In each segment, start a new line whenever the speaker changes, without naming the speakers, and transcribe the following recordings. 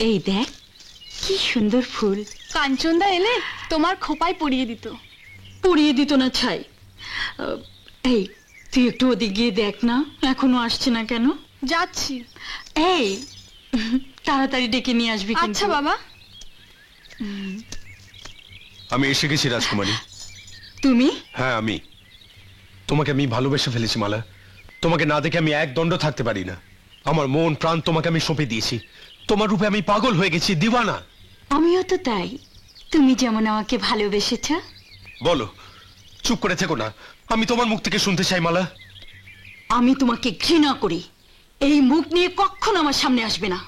এই দেখ কি সুন্দর ফুল।
কাঞ্চনদা এলে তোমার খোপায় পরিয়ে দিত।
পরিয়ে দিত না ছাই। এই তুই একটু ওদিক গিয়ে দেখ না, এখনো আসছে না কেন?
যাচ্ছি।
এই তাড়াতাড়ি ডেকে নিয়ে আসবি।
আচ্ছা বাবা।
আমি এসে গেছি রাজকুমারী।
তুমি?
হ্যাঁ আমি। তোমাকে আমি ভালোবেসে ফেলেছি মালা। তোমাকে না দেখে আমি এক দণ্ড থাকতে পারি না। আমার মন প্রাণ তোমাকে আমি সঁপে দিয়েছি। তোমার রূপে আমি পাগল হয়ে গেছি, দিওয়ানা।
আমিও তো তাই। তুমি যেমন আমাকে ভালোবেসেছ।
বলো, চুপ করে থেকো না, আমি তোমার মুখ থেকে শুনতে চাই মালা।
আমি তোমাকে ঘৃণা করি, এই মুখ নিয়ে কখনো আমার সামনে আসবে না।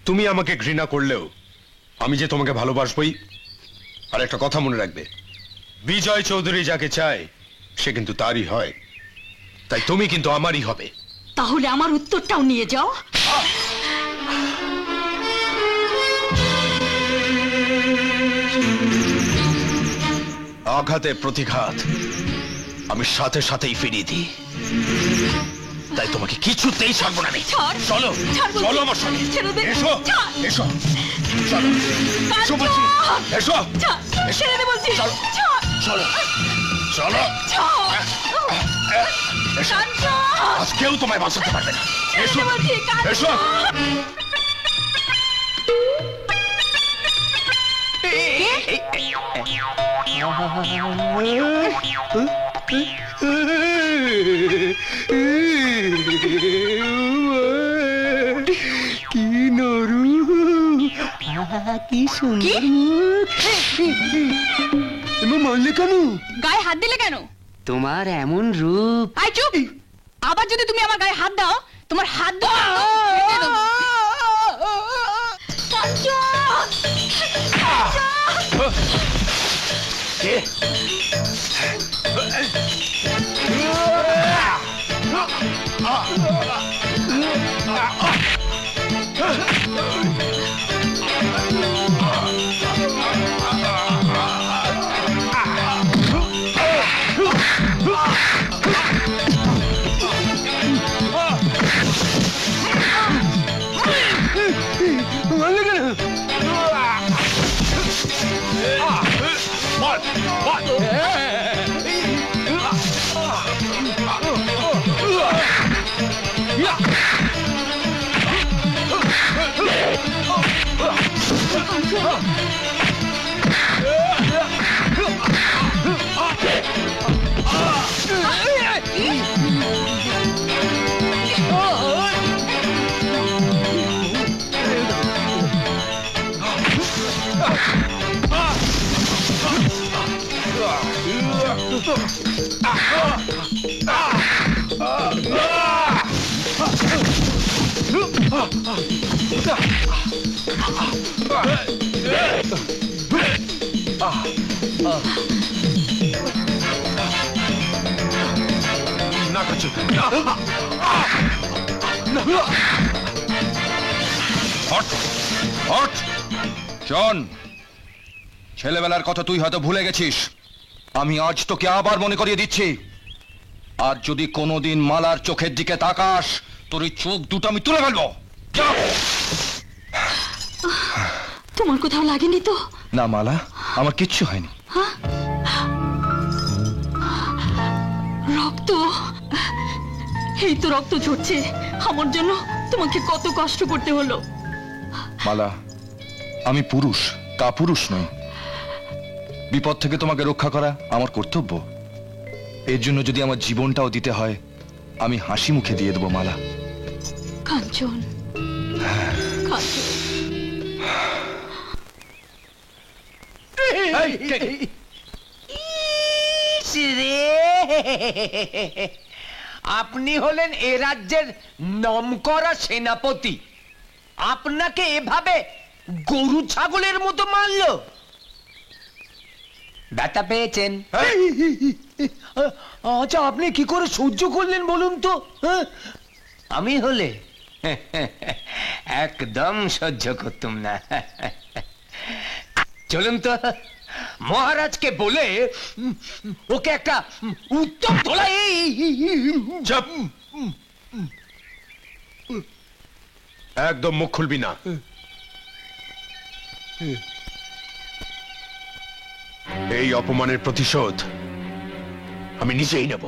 তুমি আমাকে ঘৃণা করলেও আমি যে তোমাকে ভালোবাসবই। আর একটা কথা মনে রাখবে, বিজয় চৌধুরী যাকে চায় সে কিন্তু তারই হয়, তাই তুমি কিন্তু আমারই হবে।
তাহলে আমার উত্তরটাও নিয়ে যাও।
আঘাতে প্রতিঘাত আমি সাথে সাথেই ফিরিয়ে দিই, তাই তোমাকে কিছুতেই ছাড়বো না আমি। চলো চলো আমার সঙ্গে, এসো এসো, চলো এসো বলছি, এসো চলো চলো চলো। আজ কেউ তোমায় বাঁচাতে পারবে না। এসো এসো।
কি নরু, কি সুন্দর। মারলে কেন?
গায়ে হাত দিলে কেন?
তোমার এমন রূপ।
আই চুপ! আবার যদি তুমি আমার গায়ে হাত দাও, তোমার হাত
মারলে কেন?
জন, ছেলেবেলার কথা তুই হয়তো ভুলে গেছিস। আমি আজ তোকে আবার মনে করিয়ে দিচ্ছি, আর যদি কোনোদিন মালার চোখের দিকে তাকাস, তোর এই চোখ দুটো আমি তুলে ফেলবো।
তোমার কোথাও লাগেনি তো?
না মালা, আমার কিচ্ছু হয়নি।
রক্ত, এই তো রক্ত ঝরছে। আমার জন্য তোমাকে কত কষ্ট করতে হলো।
মালা, আমি পুরুষ, কাপুরুষ নই। বিপদ থেকে তোমাকে রক্ষা করা আমার কর্তব্য। এর জন্য যদি আমার জীবনটাও দিতে হয়, আমি হাসি মুখে দিয়ে দেবো মালা।
কাঞ্চন, কাঞ্চন।
আপনি হলেন এ রাজ্যের নামকরা সেনাপতি, আপনাকে এভাবে গরু ছাগলের মতো মারলো? ব্যথা পেয়েছেন? আচ্ছা, আপনি কি করে সহ্য করলেন বলুন তো? আমি হলে একদম সহ্য করতাম না। চলুন তো, মহারাজকে বলে ওকে একটা উত্তম ধোলাই।
একদম মুখ খুলবি না। এই অপমানের প্রতিশোধ আমি নিজেই নেব।